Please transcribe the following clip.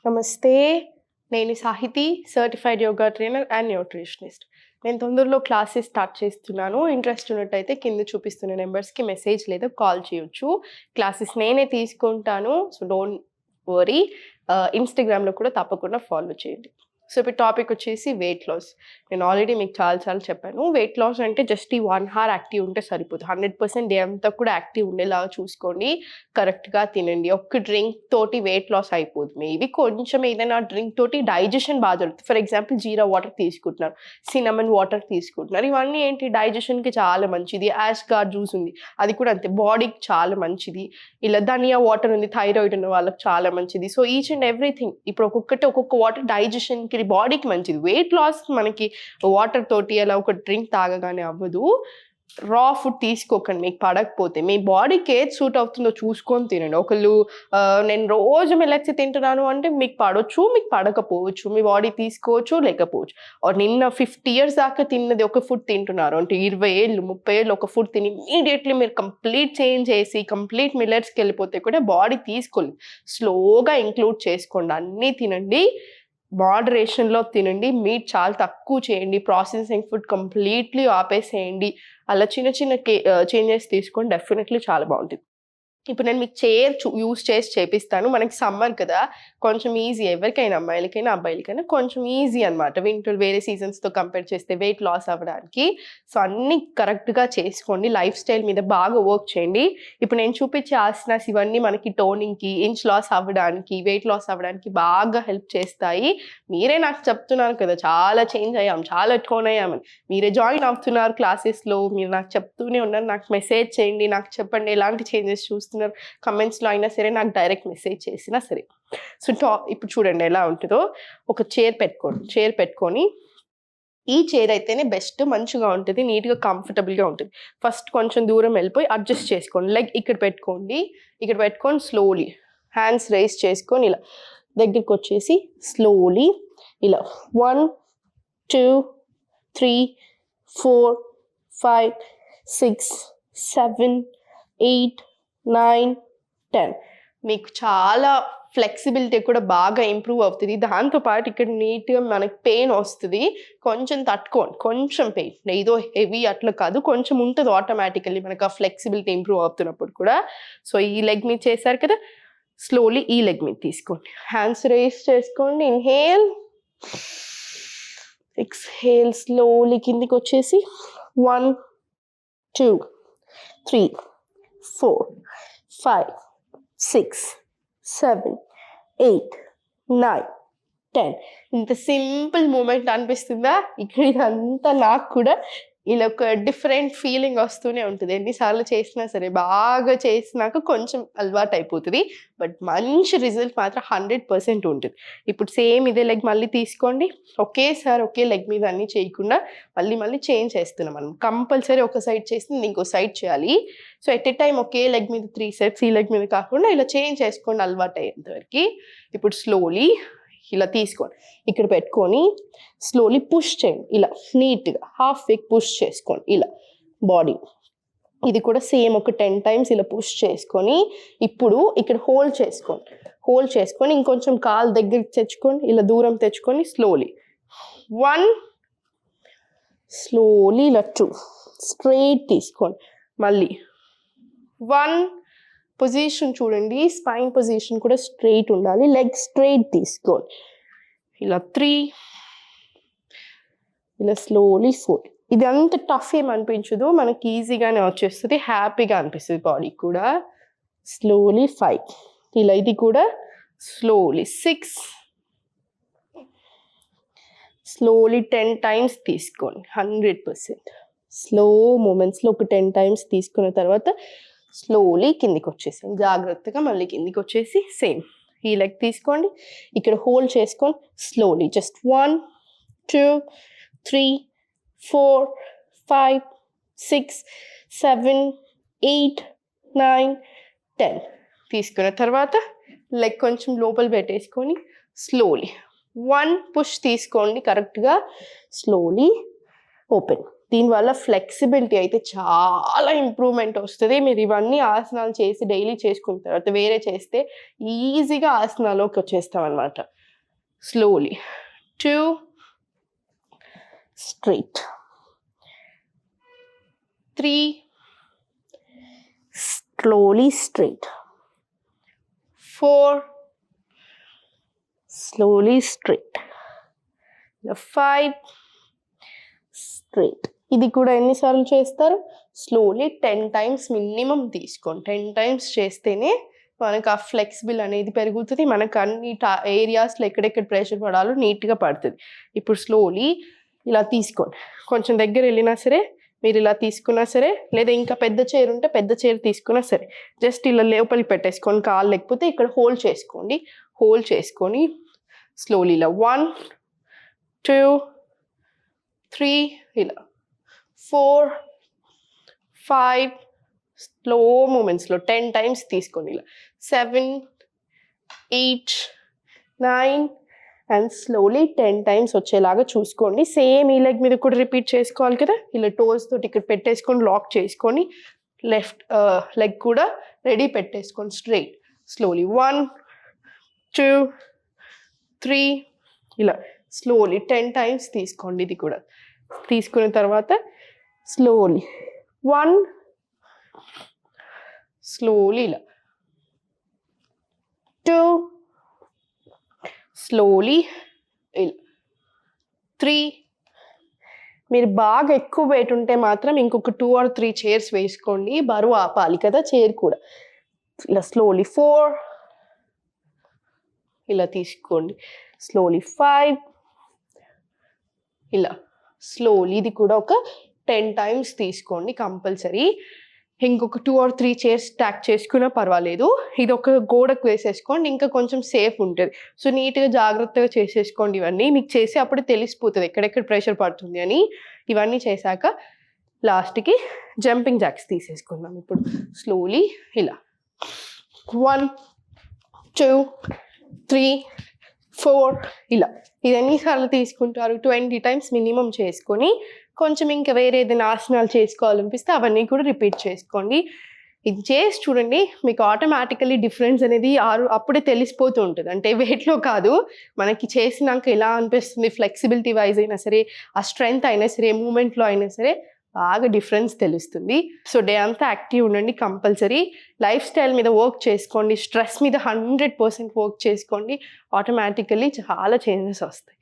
నమస్తే. నేను Sahithi, certified yoga trainer and nutritionist. నేను తొందరలో క్లాసెస్ స్టార్ట్ చేస్తున్నాను. ఇంట్రెస్ట్ ఉన్నట్టయితే కింద చూపిస్తున్న నెంబర్స్కి మెసేజ్ లేదా కాల్ చేయొచ్చు. క్లాసెస్ నేనే తీసుకుంటాను. So don't worry. ఇన్స్టాగ్రామ్లో కూడా తప్పకుండా ఫాలో చేయండి. సో ఇప్పుడు టాపిక్ వచ్చేసి వెయిట్ లాస్. నేను ఆల్రెడీ మీకు చాలాసార్లు చెప్పాను. వెయిట్ లాస్ అంటే జస్ట్ ఈ 1 hour యాక్టివ్ ఉంటే సరిపోదు. 100% డే అంతా కూడా యాక్టివ్ ఉండేలాగా చూసుకోండి. కరెక్ట్గా తినండి. ఒక్క డ్రింక్ తోటి వెయిట్ లాస్ అయిపోదు. మేబీ కొంచెం ఏదైనా డ్రింక్ తోటి డైజెషన్ బాగా జరుగుతుంది. ఫర్ ఎగ్జాంపుల్ జీరా వాటర్ తీసుకుంటున్నారు, సినమన్ వాటర్ తీసుకుంటున్నారు. ఇవన్నీ ఏంటి, డైజెషన్కి చాలా మంచిది. యాష్గార్డ్ జ్యూస్ ఉంది, అది కూడా అంతే, బాడీకి చాలా మంచిది. ఇలా ధనియా వాటర్ ఉంది, థైరాయిడ్ ఉన్న వాళ్ళకి చాలా మంచిది. సో ఈచ్ అండ్ ఎవ్రీథింగ్ ఇప్పుడు ఒక్కొక్క వాటర్ డైజెషన్కి, బాడీకి మంచిది. వెయిట్ లాస్ మనకి వాటర్ తోటి అలా ఒక డ్రింక్ తాగగానే అవ్వదు. రా ఫుడ్ తీసుకోకండి మీకు పడకపోతే. మీ బాడీకి ఏది సూట్ అవుతుందో చూసుకొని తినండి. ఒకళ్ళు నేను రోజు మిల్లెట్స్ తింటున్నాను అంటే మీకు పడవచ్చు, మీకు పడకపోవచ్చు. మీ బాడీ తీసుకోవచ్చు, లేకపోవచ్చు. నిన్న 50 years దాకా తిన్నది ఒక ఫుడ్ తింటున్నారు అంటే 20 ఏళ్ళు 30 ఏళ్ళు ఒక ఫుడ్ తిని ఇమీడియట్లీ మీరు కంప్లీట్ చేంజ్ చేసి కంప్లీట్ మిల్లెట్స్కి వెళ్ళిపోతే కూడా బాడీ తీసుకోలేదు. స్లోగా ఇంక్లూడ్ చేసుకోండి. అన్నీ తినండి, మోడరేషన్లో తినండి. మీట్ చాలా తక్కువ చేయండి. ప్రాసెసింగ్ ఫుడ్ కంప్లీట్లీ ఆపేసేయండి. అలా చిన్న చిన్న చేంజెస్ తీసుకొని డెఫినెట్లీ చాలా బాగుంటుంది. ఇప్పుడు నేను మీకు చైర్ యూస్ చేసి చేపిస్తాను. మనకి సమ్మర్ కదా, కొంచెం ఈజీ. ఎవరికైనా అమ్మాయిలకైనా అబ్బాయిలకైనా కొంచెం ఈజీ అనమాట. వింటర్ వేరే సీజన్స్తో కంపేర్ చేస్తే వెయిట్ లాస్ అవ్వడానికి. సో అన్నీ కరెక్ట్గా చేసుకోండి. లైఫ్ స్టైల్ మీద బాగా వర్క్ చేయండి. ఇప్పుడు నేను చూపించే ఆసనాస్ ఇవన్నీ మనకి టోనింగ్కి, ఇంచ్ లాస్ అవ్వడానికి, వెయిట్ లాస్ అవ్వడానికి బాగా హెల్ప్ చేస్తాయి. మీరే నాకు చెప్తున్నారు కదా చాలా చేంజ్ అయ్యాం, చాలా టోన్ అయ్యామని. మీరే జాయిన్ అవుతున్నారు క్లాసెస్లో, మీరు నాకు చెప్తూనే ఉన్నారు. నాకు మెసేజ్ చేయండి, నాకు చెప్పండి ఎలాంటి చేంజెస్ చూస్తున్నారు. కమెంట్స్లో అయినా సరే, నాకు డైరెక్ట్ మెసేజ్ చేసినా సరే. సో ఇప్పుడు చూడండి ఎలా ఉంటుందో. ఒక చైర్ పెట్టుకొని ఈ చైర్ అయితేనే బెస్ట్, మంచిగా ఉంటుంది, నీట్గా కంఫర్టబుల్గా ఉంటుంది. ఫస్ట్ కొంచెం దూరం వెళ్ళిపోయి అడ్జస్ట్ చేసుకోండి. లెగ్ ఇక్కడ పెట్టుకొని స్లోలీ హ్యాండ్స్ రైజ్ చేసుకొని ఇలా దగ్గరికి వచ్చేసి స్లోలీ ఇలా 1 2 3 4 5 6 7 8 9 10. మీకు చాలా ఫ్లెక్సిబిలిటీ కూడా బాగా ఇంప్రూవ్ అవుతుంది. దాంతోపాటు ఇక్కడ నీట్గా మనకి పెయిన్ వస్తుంది, కొంచెం తట్టుకోండి. కొంచెం పెయిన్, ఏదో హెవీ అట్లా కాదు, కొంచెం ఉంటుంది ఆటోమేటికల్లీ మనకు ఆ ఫ్లెక్సిబిలిటీ ఇంప్రూవ్ అవుతున్నప్పుడు కూడా. సో ఈ లెగ్ మీద చేశారు కదా, స్లోలీ ఈ లెగ్ మీద తీసుకోండి. హ్యాండ్స్ రేస్ చేసుకోండి. Inhale, exhale. స్లోలీ కిందికి వచ్చేసి 1 2 3 4 5 6 7 8 9 10. ఇంత సింపుల్ మూమెంట్ అనిపిస్తుందా? ఇక్కడ ఇదంతా నాకు కూడా ఇలా ఒక డిఫరెంట్ ఫీలింగ్ వస్తూనే ఉంటుంది. ఎన్నిసార్లు చేసినా సరే, బాగా చేసినాక కొంచెం అలవాటు అయిపోతుంది, బట్ మంచి రిజల్ట్ మాత్రం 100% ఉంటుంది. ఇప్పుడు సేమ్ ఇదే లెగ్ మళ్ళీ తీసుకోండి. ఒకేసారి ఒకే లెగ్ మీద అన్నీ చేయకుండా మళ్ళీ చేంజ్ చేస్తున్నాం మనం. కంపల్సరీ ఒక సైడ్ చేసింది ఇంకో సైడ్ చేయాలి. So at a time okay leg మీద 3 sets, ఈ లెగ్ మీద కాకుండా ఇలా చేంజ్ చేసుకోండి అలవాటు అయ్యేంతవరకు. ఇప్పుడు స్లోలీ ఇలా తీసుకోండి, ఇక్కడ పెట్టుకొని స్లోలీ పుష్ చేయండి. ఇలా నీట్గా హాఫ్ వేక్ పుష్ చేసుకోండి ఇలా బాడీ. ఇది కూడా సేమ్ ఒక 10 times ఇలా పుష్ చేసుకొని ఇప్పుడు ఇక్కడ హోల్డ్ చేసుకొని ఇంకొంచెం కాలు దగ్గరికి తెచ్చుకొని ఇలా దూరం తెచ్చుకొని స్లోలీ 1, స్లోలీ ఇలా 2, స్ట్రైట్ తీసుకోండి. మళ్ళీ 1. పొజిషన్ చూడండి, స్పైన్ పొజిషన్ కూడా స్ట్రైట్ ఉండాలి, లెగ్ స్ట్రైట్ తీసుకోండి. ఇలా 3, ఇలా స్లోలీ 4. ఇది అంత టఫ్ ఏం అనిపించదు, మనకి ఈజీగానే వచ్చేస్తుంది, హ్యాపీగా అనిపిస్తుంది బాడీ కూడా. స్లోలీ 5, ఇలా ఇది కూడా స్లోలీ 6, స్లోలీ 10 times తీసుకోండి. 100% స్లో మూమెంట్స్లో ఒక 10 times తీసుకున్న తర్వాత స్లోలీ కిందికి వచ్చేసాం. జాగ్రత్తగా మళ్ళీ కిందికి వచ్చేసి సేమ్ ఈ లెగ్ తీసుకోండి, ఇక్కడ హోల్డ్ చేసుకొని స్లోలీ జస్ట్ 1 2 3 4 5 6 7 8 9 10 తీసుకున్న తర్వాత లెగ్ కొంచెం లోపల పెట్టేసుకొని స్లోలీ 1 పుష్ తీసుకోండి కరెక్ట్గా. స్లోలీ ఓపెన్ దీనివల్ల ఫ్లెక్సిబిలిటీ అయితే చాలా ఇంప్రూవ్మెంట్ వస్తుంది. మీరు ఇవన్నీ ఆసనాలు చేసి డైలీ చేసుకున్న తర్వాత వేరే చేస్తే ఈజీగా ఆసనాలోకి వచ్చేస్తాం అనమాట. Slowly 2 straight, 3 slowly straight, 4 slowly straight, 5 straight. ఇది కూడా ఎన్నిసార్లు చేస్తారు? స్లోలీ 10 times మినిమం తీసుకోండి. 10 times చేస్తేనే మనకు ఆ ఫ్లెక్సిబుల్ అనేది పెరుగుతుంది. మనకు అన్ని ఏరియాస్లో ఎక్కడెక్కడ ప్రెషర్ పడాలో నీట్గా పడుతుంది. ఇప్పుడు స్లోలీ ఇలా తీసుకోండి. కొంచెం దగ్గర వెళ్ళినా సరే మీరు ఇలా తీసుకున్నా సరే, లేదా ఇంకా పెద్ద చైర్ ఉంటే పెద్ద చైర్ తీసుకున్నా సరే, జస్ట్ ఇలా లోపలికి పెట్టేసుకోండి. కాళ్ళు లేకపోతే ఇక్కడ హోల్డ్ చేసుకోండి. హోల్డ్ చేసుకొని స్లోలీ ఇలా 1 2 3 ఇలా 4 5 స్లో మూమెంట్స్లో 10 times తీసుకోండి. ఇలా 7 8 9 అండ్ స్లోలీ 10 times వచ్చేలాగా చూసుకోండి. సేమ్ ఈ లెగ్ మీద కూడా రిపీట్ చేసుకోవాలి కదా. ఇలా టోస్ తోటి ఇక్కడ పెట్టేసుకొని లాక్ చేసుకొని లెఫ్ట్ లెగ్ కూడా రెడీ పెట్టేసుకోండి స్ట్రైట్. స్లోలీ 1 2 3 ఇలా స్లోలీ 10 times తీసుకోండి. ఇది కూడా తీసుకున్న తర్వాత స్లోలీ 1 స్లోలీ ఇలా 2 స్లోలీ ఇలా 3. మీరు బాగా ఎక్కువ వెయిట్ ఉంటే మాత్రం ఇంకొక 2 or 3 chairs వేసుకోండి. బరువు ఆపాలి కదా చైర్ కూడా. ఇలా స్లోలీ 4 ఇలా తీసుకోండి. స్లోలీ 5 ఇలా స్లోలీ. ఇది కూడా ఒక 10 times తీసుకోండి కంపల్సరీ. ఇంకొక 2 or 3 chairs స్టాక్ చేసుకున్నా పర్వాలేదు. ఇది ఒక గోడకు వేసేసుకోండి, ఇంకా కొంచెం సేఫ్ ఉంటుంది. సో నీట్గా జాగ్రత్తగా చేసేసుకోండి. ఇవన్నీ మీకు చేసి అప్పుడు తెలిసిపోతుంది ఎక్కడెక్కడ ప్రెషర్ పడుతుంది అని. ఇవన్నీ చేశాక లాస్ట్కి జంపింగ్ జాక్స్ తీసేసుకుందాం. ఇప్పుడు స్లోలీ ఇలా 1 2 3 4 ఇలా. ఇది ఎన్నిసార్లు తీసుకుంటారు? 20 times మినిమం చేసుకొని కొంచెం ఇంకా వేరే ఏదైనా ఆసనాలు చేసుకోవాలనిపిస్తే అవన్నీ కూడా రిపీట్ చేసుకోండి. ఇది చేసి చూడండి, మీకు ఆటోమేటికలీ డిఫరెన్స్ అనేది అప్పుడే తెలిసిపోతూ ఉంటుంది. అంటే వెయిట్లో కాదు, మనకి చేసినాక ఎలా అనిపిస్తుంది, ఫ్లెక్సిబిలిటీ వైజ్ అయినా సరే, ఆ స్ట్రెంగ్త్ అయినా సరే, మూమెంట్లో అయినా సరే బాగా డిఫరెన్స్ తెలుస్తుంది. సో డే అంతా యాక్టివ్ ఉండండి కంపల్సరీ. లైఫ్ స్టైల్ మీద వర్క్ చేసుకోండి, స్ట్రెస్ మీద 100% వర్క్ చేసుకోండి. ఆటోమేటికలీ చాలా చేంజెస్ వస్తాయి.